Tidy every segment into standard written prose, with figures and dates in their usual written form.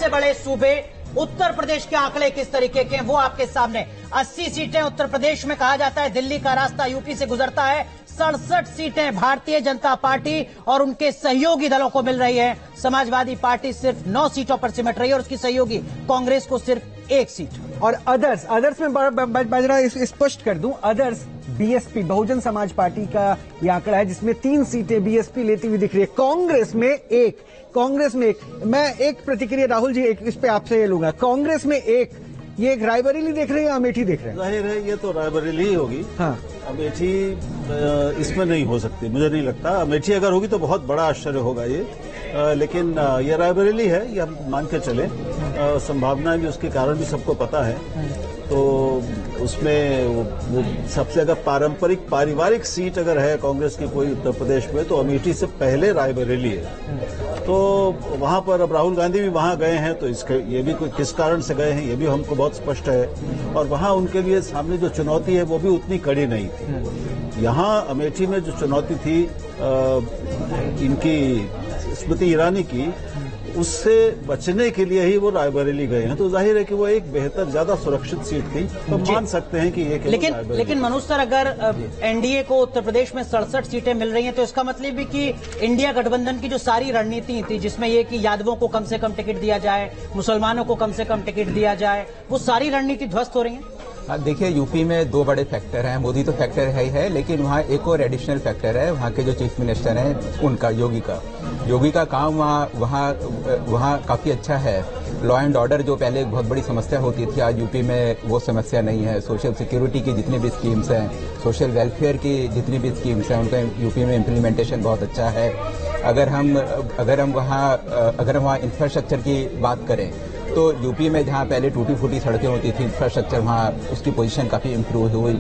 सबसे बड़े सूबे उत्तर प्रदेश के आंकड़े किस तरीके के हैं वो आपके सामने। 80 सीटें उत्तर प्रदेश में, कहा जाता है दिल्ली का रास्ता यूपी से गुजरता है। 67 सीटें भारतीय जनता पार्टी और उनके सहयोगी दलों को मिल रही है। समाजवादी पार्टी सिर्फ 9 सीटों पर सिमट रही है और उसकी सहयोगी कांग्रेस को सिर्फ 1 सीट। और अदर्स में बाजरा स्पष्ट कर दूं, others BSP Bahujan Samaj party का ये आंकड़ा है जिसमें 3 सीटें बीएसपी लेती हुई दिख रही है, कांग्रेस में एक। मैं एक प्रतिक्रिया राहुल जी इस पे आपसे ये लूंगा, कांग्रेस में एक, ये एक रायबरेली देख रहे हैं या अमेठी देख रहे हैं? जाहिर है ये तो रायबरेली ही होगी। हाँ, अमेठी इसमें नहीं हो सकती, मुझे नहीं लगता। अमेठी अगर होगी तो बहुत बड़ा आश्चर्य होगा ये, लेकिन ये रायबरेली है, ये हम मान के चले। संभावनाएं भी, उसके कारण भी सबको पता है। तो उसमें वो सबसे अगर पारिवारिक सीट अगर है कांग्रेस की कोई उत्तर प्रदेश में, तो अमेठी से पहले रायबरेली है। तो वहां पर अब राहुल गांधी भी वहां गए हैं, तो इसके ये भी कोई किस कारण से गए हैं ये भी हमको बहुत स्पष्ट है। और वहां उनके लिए सामने जो चुनौती है वो भी उतनी कड़ी नहीं थी। यहाँ अमेठी में जो चुनौती थी इनकी स्मृति ईरानी की, उससे बचने के लिए ही वो रायबरेली गए हैं। तो जाहिर है कि वो एक बेहतर, ज्यादा सुरक्षित सीट थी, तो मान सकते हैं कि ये लेकिन मनोज सर, अगर एनडीए को उत्तर प्रदेश में 67 सीटें मिल रही हैं तो इसका मतलब भी कि इंडिया गठबंधन की जो सारी रणनीति थी, जिसमें ये कि यादवों को कम से कम टिकट दिया जाए, मुसलमानों को कम से कम टिकट दिया जाए, वो सारी रणनीति ध्वस्त हो रही है। देखिए, यूपी में 2 बड़े फैक्टर हैं। मोदी तो फैक्टर है ही है, लेकिन वहाँ एक और एडिशनल फैक्टर है, वहाँ के जो चीफ मिनिस्टर हैं उनका, योगी का काम वहाँ काफी अच्छा है। लॉ एंड ऑर्डर जो पहले एक बहुत बड़ी समस्या होती थी, आज यूपी में वो समस्या नहीं है। सोशल सिक्योरिटी की जितनी भी स्कीम्स हैं, सोशल वेलफेयर की जितनी भी स्कीम्स हैं, उनका यूपी में इम्प्लीमेंटेशन बहुत अच्छा है। अगर हम वहाँ इंफ्रास्ट्रक्चर की बात करें तो यूपी में जहाँ पहले टूटी फूटी सड़कें होती थी, इंफ्रास्ट्रक्चर वहाँ उसकी पोजीशन काफ़ी इम्प्रूव हुई।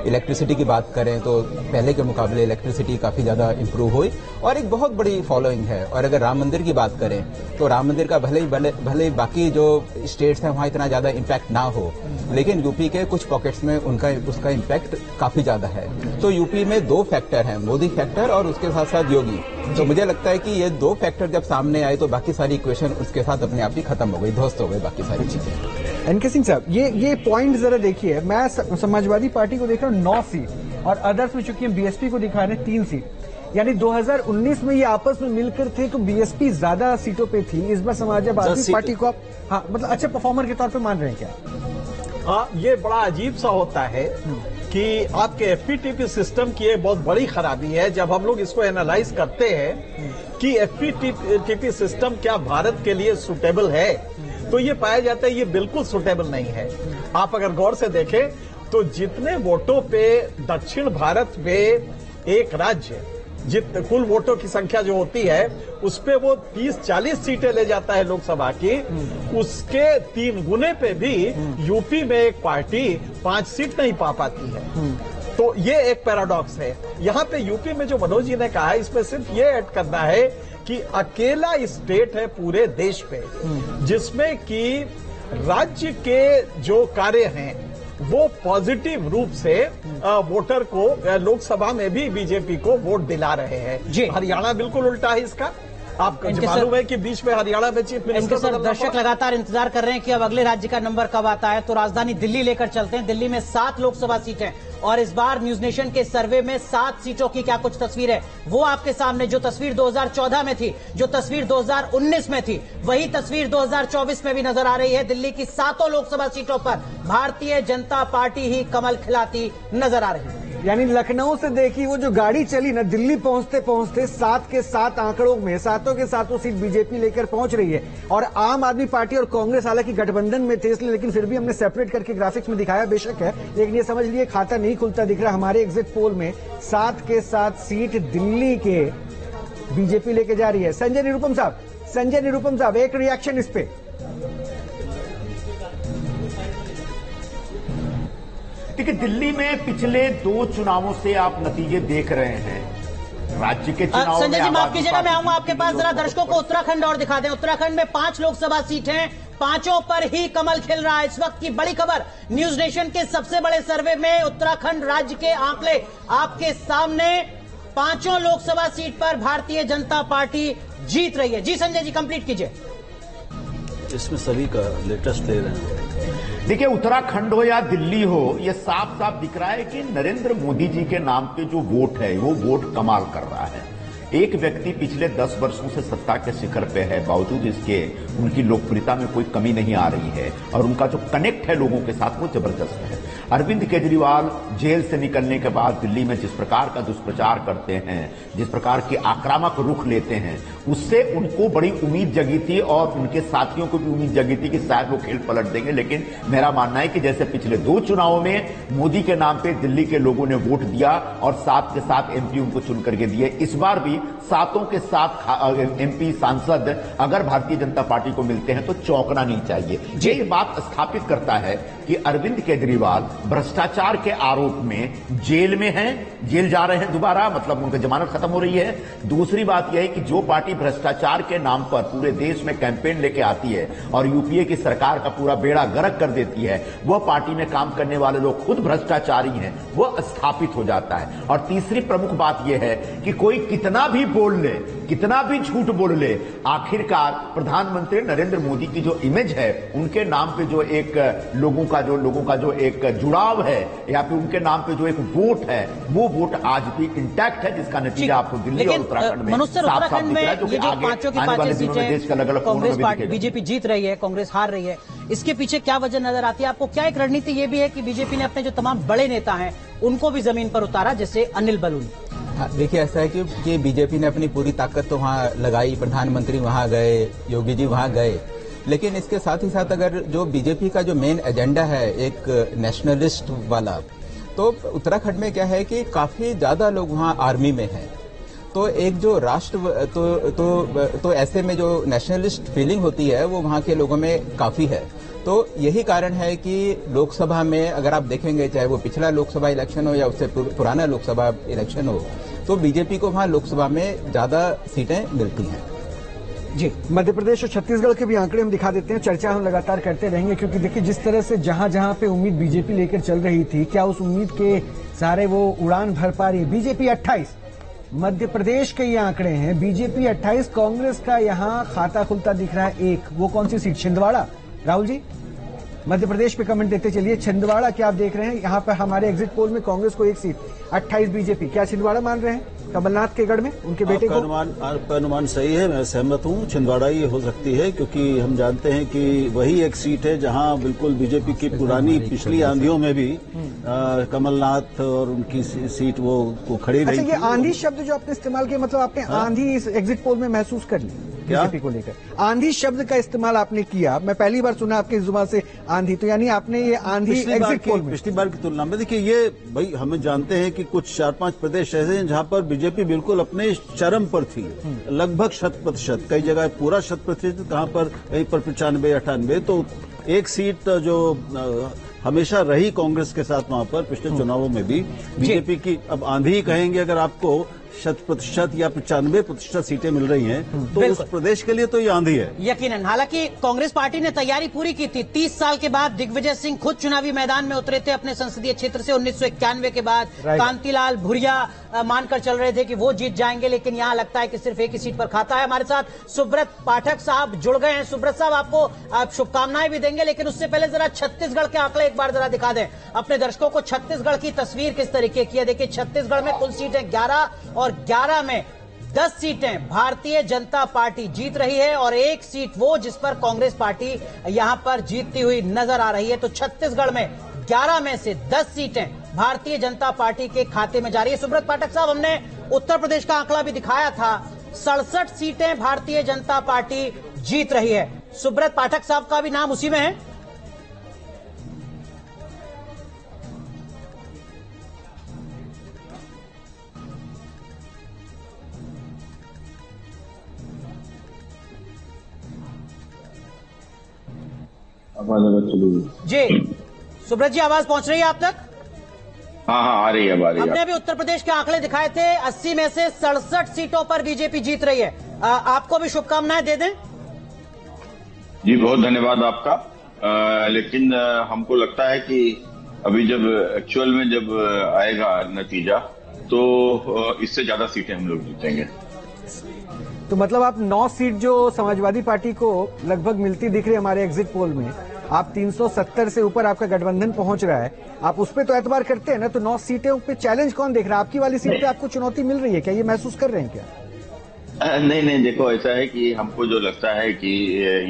इलेक्ट्रिसिटी की बात करें तो पहले के मुकाबले इलेक्ट्रिसिटी काफ़ी ज़्यादा इम्प्रूव हुई और एक बहुत बड़ी फॉलोइंग है। और अगर राम मंदिर की बात करें तो राम मंदिर का भले ही बाकी जो स्टेट्स हैं वहाँ इतना ज़्यादा इम्पैक्ट ना हो, लेकिन यूपी के कुछ पॉकेट्स में उसका इम्पैक्ट काफ़ी ज़्यादा है। तो यूपी में 2 फैक्टर हैं, मोदी फैक्टर और उसके साथ साथ योगी। तो मुझे लगता है कि ये 2 फैक्टर जब सामने आए तो बाकी सारी इक्वेशन उसके साथ अपने आप ही खत्म हो गई, ध्वस्त हो गई बाकी सारी चीजें। एनके सिंह साहब, ये पॉइंट जरा देखिए, मैं समाजवादी पार्टी को देख रहा हूँ 9 सीट और अदर्स में चूंकि हम बीएसपी को दिखा रहे हैं 3 सीट, यानी 2019 में ये आपस में मिलकर थे तो बीएसपी ज्यादा सीटों पे थी। इस बार समाजवादी पार्टी को आप मतलब अच्छे परफॉर्मर के तौर पर मान रहे हैं क्या? हाँ, ये बड़ा अजीब सा होता है कि आपके एफपीटीपी सिस्टम की एक बहुत बड़ी खराबी है। जब हम लोग इसको एनालाइज करते हैं कि एफपीटीपी सिस्टम क्या भारत के लिए सुटेबल है, तो ये पाया जाता है ये बिल्कुल सुटेबल नहीं है। आप अगर गौर से देखें तो जितने वोटों पे दक्षिण भारत में एक राज्य कुल वोटों की संख्या जो होती है उस पे वो 30-40 सीटें ले जाता है लोकसभा की, उसके 3 गुने पे भी यूपी में एक पार्टी 5 सीट नहीं पा पाती है। तो ये एक पैराडॉक्स है। यहाँ पे यूपी में जो मनोज जी ने कहा है, इसमें सिर्फ ये ऐड करना है कि अकेला स्टेट है पूरे देश पे जिसमें कि राज्य के जो कार्य हैं वो पॉजिटिव रूप से वोटर को लोकसभा में भी बीजेपी को वोट दिला रहे हैं। हरियाणा बिल्कुल उल्टा है इसका। आपको मालूम है कि बीच में हरियाणा में चीफ मिनिस्टर, दर्शक लगातार इंतजार कर रहे हैं कि अब अगले राज्य का नंबर कब आता है, तो राजधानी दिल्ली लेकर चलते हैं। दिल्ली में 7 लोकसभा सीटें और इस बार न्यूज नेशन के सर्वे में 7 सीटों की क्या कुछ तस्वीर है वो आपके सामने। जो तस्वीर 2014 में थी, जो तस्वीर 2019 में थी, वही तस्वीर 2024 में भी नजर आ रही है। दिल्ली की 7 लोकसभा सीटों पर भारतीय जनता पार्टी ही कमल खिलाती नजर आ रही है। यानी लखनऊ से देखी वो जो गाड़ी चली ना, दिल्ली पहुंचते पहुंचते 7 के 7 आंकड़ों में 7 के 7 सीट बीजेपी लेकर पहुंच रही है। और आम आदमी पार्टी और कांग्रेस हालांकि गठबंधन में थे इसलिए, लेकिन फिर भी हमने सेपरेट करके ग्राफिक्स में दिखाया बेशक है, लेकिन ये समझ लिए खाता नहीं खुलता दिख रहा। हमारे एग्जिट पोल में 7 के 7 सीट दिल्ली के बीजेपी लेके जा रही है। संजय निरुपम साहब, एक रिएक्शन इस पे। देखिए, दिल्ली में पिछले 2 चुनावों से आप नतीजे देख रहे हैं। राज्य के चुनाव में संजय जी माफ कीजिएगा, मैं आऊंगा आपके पास। जरा दर्शकों को उत्तराखंड और दिखा दें। उत्तराखंड में 5 लोकसभा सीटें, 5 पर ही कमल खिल रहा है। इस वक्त की बड़ी खबर, न्यूज नेशन के सबसे बड़े सर्वे में उत्तराखंड राज्य के आंकड़े आपके सामने। 5 लोकसभा सीट पर भारतीय जनता पार्टी जीत रही है। जी संजय जी, कंप्लीट कीजिए। इसमें सभी का लेटेस्ट ले रहे हैं। देखिए, उत्तराखंड हो या दिल्ली हो, ये साफ साफ दिख रहा है कि नरेंद्र मोदी जी के नाम पे जो वोट है वो वोट कमाल कर रहा है। एक व्यक्ति पिछले 10 वर्षों से सत्ता के शिखर पे है, बावजूद इसके उनकी लोकप्रियता में कोई कमी नहीं आ रही है और उनका जो कनेक्ट है लोगों के साथ वो जबरदस्त है। अरविंद केजरीवाल जेल से निकलने के बाद दिल्ली में जिस प्रकार का दुष्प्रचार करते हैं, जिस प्रकार की आक्रामक रुख लेते हैं, उससे उनको बड़ी उम्मीद जगी थी और उनके साथियों को भी उम्मीद जगी थी कि शायद वो खेल पलट देंगे। लेकिन मेरा मानना है कि जैसे पिछले 2 चुनावों में मोदी के नाम पे दिल्ली के लोगों ने वोट दिया और 7 के 7 एमपी उनको चुन करके दिए, इस बार भी 7 के 7 एमपी सांसद अगर भारतीय जनता पार्टी को मिलते हैं तो चौंकना नहीं चाहिए। ये बात स्थापित करता है कि अरविंद केजरीवाल भ्रष्टाचार के आरोप में जेल में हैं, जेल जा रहे हैं दोबारा, मतलब उनकी जमानत खत्म हो रही है। दूसरी बात यह है कि जो पार्टी भ्रष्टाचार के नाम पर पूरे देश में कैंपेन लेके आती है और यूपीए की सरकार का पूरा बेड़ा गर्क कर देती है, वह पार्टी में काम करने वाले लोग खुद भ्रष्टाचारी हैं, वह स्थापित हो जाता है। और तीसरी प्रमुख बात यह है कि कोई कितना भी बोल ले, कितना भी झूठ बोल ले, आखिरकार प्रधानमंत्री नरेंद्र मोदी की जो इमेज है, उनके नाम पे जो एक लोगों का जो एक जुड़ाव है या फिर उनके नाम पे जो एक वोट है, वो वोट आज भी इंटैक्ट है, जिसका नतीजा आपको दिल्ली और उत्तराखंड में साफ साफ दिख रहा है। जो कि आगे आने वाले दिनों में देश का अलग अलग कांग्रेस पार्टी बीजेपी जीत रही है, कांग्रेस हार रही है, इसके पीछे क्या वजह नजर आती है आपको? क्या एक रणनीति ये भी है कि बीजेपी ने अपने जो तमाम बड़े नेता हैं उनको भी जमीन पर उतारा, जैसे अनिल बलूनी? देखिए, ऐसा है कि बीजेपी ने अपनी पूरी ताकत तो वहाँ लगाई, प्रधानमंत्री वहाँ गए, योगी जी वहाँ गए, लेकिन इसके साथ ही साथ अगर जो बीजेपी का जो मेन एजेंडा है एक नेशनलिस्ट वाला, तो उत्तराखंड में क्या है कि काफी ज्यादा लोग वहाँ आर्मी में हैं, तो एक जो राष्ट्र तो ऐसे में जो नेशनलिस्ट फीलिंग होती है वो वहाँ के लोगों में काफी है। तो यही कारण है कि लोकसभा में अगर आप देखेंगे, चाहे वो पिछला लोकसभा इलेक्शन हो या उससे पुराना लोकसभा इलेक्शन हो, तो बीजेपी को वहाँ लोकसभा में ज्यादा सीटें मिलती हैं। जी, मध्य प्रदेश और छत्तीसगढ़ के भी आंकड़े हम दिखा देते हैं, चर्चा हम लगातार करते रहेंगे, क्योंकि देखिए जिस तरह से जहां जहां पे उम्मीद बीजेपी लेकर चल रही थी, क्या उस उम्मीद के सारे वो उड़ान भर पा रही है? बीजेपी 28, मध्य प्रदेश के ये आंकड़े हैं, बीजेपी 28, कांग्रेस का यहाँ खाता खुलता दिख रहा है 1। वो कौन सी सीट? छिंदवाड़ा। राहुल जी मध्य प्रदेश पे कमेंट देते चलिए। छिंदवाड़ा क्या आप देख रहे हैं? यहाँ पर हमारे एग्जिट पोल में कांग्रेस को 1 सीट, 28 बीजेपी। क्या छिंदवाड़ा मान रहे हैं कमलनाथ के गढ़ में उनके बेटे को? आपका अनुमान सही है, मैं सहमत हूँ। छिंदवाड़ा ही हो सकती है, क्योंकि हम जानते हैं कि वही एक सीट है जहाँ बिल्कुल बीजेपी की पुरानी पिछली आंधियों में भी कमलनाथ और उनकी सीट वो खड़ी रही। अच्छा, ये आंधी शब्द जो आपने इस्तेमाल किया, मतलब आपने आंधी इस एग्जिट पोल में महसूस कर ली बीजेपी को लेकर? आंधी शब्द का इस्तेमाल आपने किया, मैं पहली बार सुना आपकी जुबान से आंधी, तो यानी आपने ये आंधी एग्जिट पोल में पिछली बार की तुलना में, देखिए ये भाई हमें जानते हैं कि कुछ 4-5 प्रदेश ऐसे हैं जहां पर बीजेपी बिल्कुल अपने चरम पर थी, लगभग 100%, कई जगह पूरा 100%, कहां पर कहीं पर 95-98। तो एक सीट जो हमेशा रही कांग्रेस के साथ वहां पर पिछले चुनावों में भी बीजेपी की, अब आंधी ही कहेंगे अगर आपको 100% या 95% सीटें मिल रही हैं, तो उस प्रदेश के लिए तो ये आंधी है यकीनन। हालांकि कांग्रेस पार्टी ने तैयारी पूरी की थी। 30 साल के बाद दिग्विजय सिंह खुद चुनावी मैदान में उतरे थे अपने संसदीय क्षेत्र से 1991 के बाद। कांतिलाल भूरिया मानकर चल रहे थे कि वो जीत जाएंगे, लेकिन यहाँ लगता है कि सिर्फ एक ही सीट पर खाता है। हमारे साथ सुब्रत पाठक साहब जुड़ गए हैं। सुब्रत साहब, आपको आप शुभकामनाएं भी देंगे, लेकिन उससे पहले जरा छत्तीसगढ़ के आंकड़े एक बार जरा दिखा दें अपने दर्शकों को। छत्तीसगढ़ की तस्वीर किस तरीके की है? देखिए, छत्तीसगढ़ में कुल सीटें 11 और 11 में 10 सीटें भारतीय जनता पार्टी जीत रही है और 1 सीट वो जिस पर कांग्रेस पार्टी यहां पर जीतती हुई नजर आ रही है। तो छत्तीसगढ़ में 11 में से 10 सीटें भारतीय जनता पार्टी के खाते में जा रही है। सुब्रत पाठक साहब, हमने उत्तर प्रदेश का आंकड़ा भी दिखाया था, 67 सीटें भारतीय जनता पार्टी जीत रही है। सुब्रत पाठक साहब का भी नाम उसी में है? जी सुब्रत जी, आवाज पहुंच रही है आप तक? हाँ, आ रही है। हमने अभी उत्तर प्रदेश के आंकड़े दिखाए थे, 80 में से 67 सीटों पर बीजेपी जीत रही है। आपको भी शुभकामनाएं दे दें। जी, बहुत धन्यवाद आपका। लेकिन हमको लगता है कि अभी जब एक्चुअल में जब आएगा नतीजा, तो इससे ज्यादा सीटें हम लोग जीतेंगे। तो मतलब आप 9 सीट जो समाजवादी पार्टी को लगभग मिलती दिख रही है हमारे एग्जिट पोल में, आप 370 से ऊपर आपका गठबंधन पहुंच रहा है, आप उस पर तो एतबार करते हैं ना। तो 9 सीटें पे चैलेंज कौन देख रहा है? आपकी वाली सीट पे आपको चुनौती मिल रही है क्या? ये महसूस कर रहे हैं क्या? नहीं, देखो ऐसा है कि हमको जो लगता है कि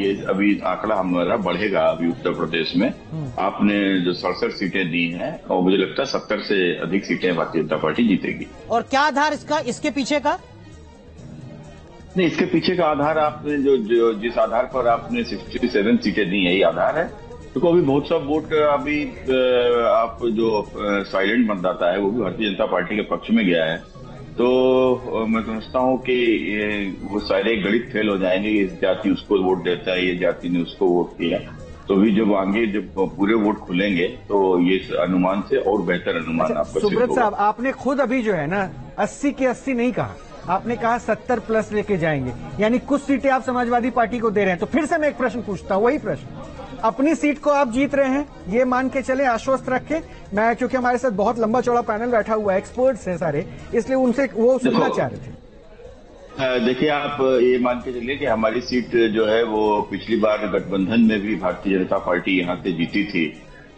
ये अभी आंकड़ा हमारा बढ़ेगा अभी उत्तर प्रदेश में। आपने जो 67 सीटें दी हैं और मुझे लगता है 70 से अधिक सीटें भारतीय जनता पार्टी जीतेगी। और क्या आधार इसका, इसके पीछे का? नहीं, इसके पीछे का आधार आपने जो जिस आधार पर आपने 67 सीटें दी है, यही आधार है। तो अभी बहुत सा वोट अभी आप जो साइलेंट मतदाता है वो भी भारतीय जनता पार्टी के पक्ष में गया है। तो मैं समझता हूँ कि वो सारे गणित फेल हो जाएंगे। इस जाति उसको वोट देता है, ये जाति ने उसको वोट किया। तो भी जब आगे जब पूरे वोट खुलेंगे तो ये अनुमान से और बेहतर अनुमान आपका सिद्ध होगा। सुब्रत साहब, आपने खुद अभी जो है ना 80 के 80 नहीं कहा, आपने कहा 70 प्लस लेके जाएंगे, यानी कुछ सीटें आप समाजवादी पार्टी को दे रहे हैं। तो फिर से मैं एक प्रश्न पूछता हूं, वही प्रश्न, अपनी सीट को आप जीत रहे हैं, ये मान के चले, आश्वस्त रखें। मैं क्योंकि हमारे साथ बहुत लंबा चौड़ा पैनल बैठा हुआ है, एक्सपर्ट्स हैं सारे, इसलिए उनसे वो सुनना चाह रहे थे। देखिए, आप ये मान के चलिए कि हमारी सीट जो है वो पिछली बार गठबंधन में भी भारतीय जनता पार्टी यहाँ से जीती थी।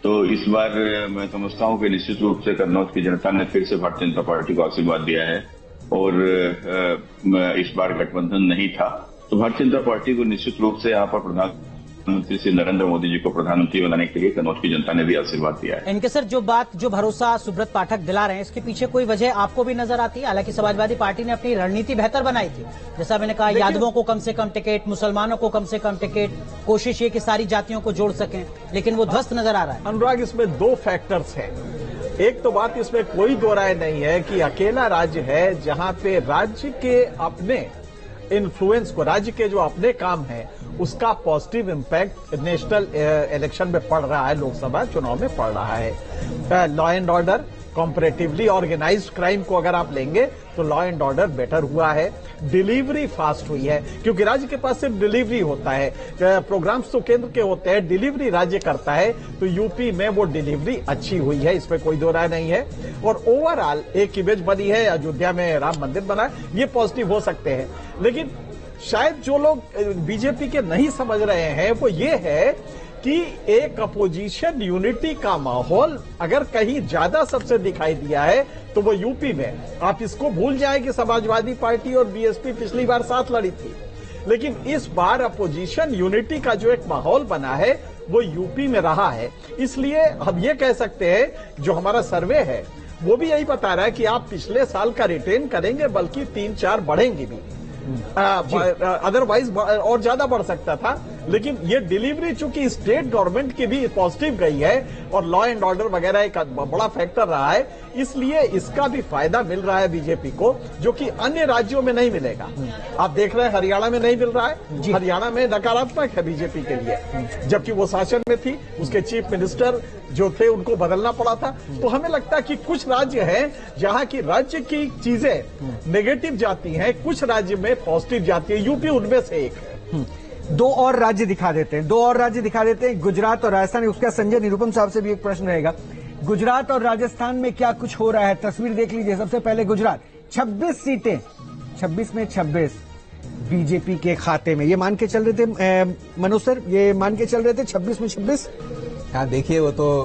तो इस बार मैं समझता हूँ कि निश्चित रूप से कन्नौज की जनता ने फिर से भारतीय जनता पार्टी को आशीर्वाद दिया है और इस बार गठबंधन नहीं था। तो भारतीय जनता पार्टी को निश्चित रूप से यहाँ पर प्रधानमंत्री श्री नरेंद्र मोदी जी को प्रधानमंत्री बनाने के लिए कन्नौज की जनता ने भी आशीर्वाद दिया है। इनके सर जो भरोसा सुब्रत पाठक दिला रहे हैं, इसके पीछे कोई वजह आपको भी नजर आती है? हालांकि समाजवादी पार्टी ने अपनी रणनीति बेहतर बनाई थी, जैसा मैंने कहा, यादवों को कम से कम टिकट, मुसलमानों को कम से कम टिकट, कोशिश ये कि सारी जातियों को जोड़ सकें, लेकिन वो ध्वस्त नजर आ रहा है। अनुराग, इसमें 2 फैक्टर्स हैं। एक तो बात इसमें कोई दो राय नहीं है कि अकेला राज्य है जहां पे राज्य के अपने इन्फ्लुएंस को, राज्य के जो अपने काम है उसका पॉजिटिव इंपैक्ट नेशनल इलेक्शन में पड़ रहा है, लोकसभा चुनाव में पड़ रहा है। Law and order, comparatively organised crime को अगर आप लेंगे तो लॉ एंड ऑर्डर बेटर हुआ है, डिलीवरी फास्ट हुई है, क्योंकि राज्य के पास सिर्फ डिलीवरी होता है, प्रोग्राम्स तो केंद्र के होते हैं, डिलीवरी राज्य करता है। तो यूपी में वो डिलीवरी अच्छी हुई है, इसमें कोई दो राय नहीं है। और ओवरऑल एक इमेज बनी है, अयोध्या में राम मंदिर बना, ये पॉजिटिव हो सकते हैं। लेकिन शायद जो लोग बीजेपी के नहीं समझ रहे हैं वो ये है कि एक अपोजिशन यूनिटी का माहौल अगर कहीं ज्यादा सबसे दिखाई दिया है तो वो यूपी में। आप इसको भूल जाएं कि समाजवादी पार्टी और बीएसपी पिछली बार साथ लड़ी थी, लेकिन इस बार अपोजिशन यूनिटी का जो एक माहौल बना है वो यूपी में रहा है। इसलिए हम ये कह सकते हैं, जो हमारा सर्वे है वो भी यही बता रहा है कि आप पिछले साल का रिटेन करेंगे, बल्कि 3-4 बढ़ेंगे भी। अदरवाइज और ज्यादा बढ़ सकता था, लेकिन ये डिलीवरी चूंकि स्टेट गवर्नमेंट की भी पॉजिटिव गई है और लॉ एंड ऑर्डर वगैरह एक बड़ा फैक्टर रहा है, इसलिए इसका भी फायदा मिल रहा है बीजेपी को, जो कि अन्य राज्यों में नहीं मिलेगा। आप देख रहे हैं हरियाणा में नहीं मिल रहा है, हरियाणा में नकारात्मक है बीजेपी के लिए, जबकि वो शासन में थी, उसके चीफ मिनिस्टर जो थे उनको बदलना पड़ा था। तो हमें लगता है कि कुछ राज्य हैं जहां की राज्य की चीजें नेगेटिव जाती हैं, कुछ राज्य में पॉजिटिव जाती है, यूपी उनमें से एक है। 2 और राज्य दिखा देते हैं, गुजरात और राजस्थान। उसका संजय निरुपम साहब से भी एक प्रश्न रहेगा, गुजरात और राजस्थान में क्या कुछ हो रहा है? तस्वीर देख लीजिए। सबसे पहले गुजरात, 26 सीटें, 26 में 26 बीजेपी के खाते में, ये मान के चल रहे थे मनोज सर, ये मान के चल रहे थे 26 में 26। हाँ, देखिए, वो तो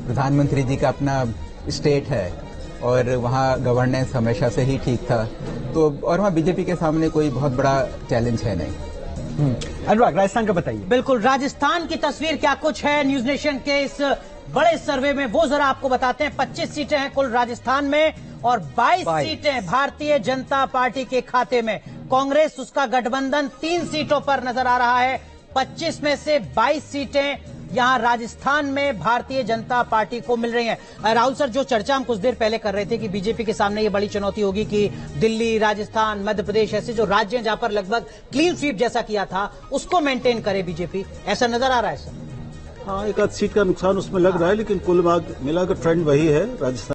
प्रधानमंत्री जी का अपना स्टेट है और वहाँ गवर्नेंस हमेशा से ही ठीक था, तो और वहाँ बीजेपी के सामने कोई बहुत बड़ा चैलेंज है नहीं। अनुराग, राजस्थान का बताइए। बिल्कुल, राजस्थान की तस्वीर क्या कुछ है न्यूज नेशन के इस बड़े सर्वे में, वो जरा आपको बताते हैं। 25 सीटें हैं कुल राजस्थान में और 22 सीटें भारतीय जनता पार्टी के खाते में। कांग्रेस, उसका गठबंधन 3 सीटों पर नजर आ रहा है। 25 में से 22 सीटें यहां राजस्थान में भारतीय जनता पार्टी को मिल रही हैं। राहुल सर, जो चर्चा हम कुछ देर पहले कर रहे थे कि बीजेपी के सामने ये बड़ी चुनौती होगी कि दिल्ली, राजस्थान, मध्य प्रदेश, ऐसे जो राज्य हैं जहां पर लगभग क्लीन स्वीप जैसा किया था, उसको मेंटेन करे बीजेपी, ऐसा नजर आ रहा है सर? हाँ, एक आध सीट का नुकसान उसमें लग रहा है, लेकिन कुल मिलाकर ट्रेंड वही है। राजस्थान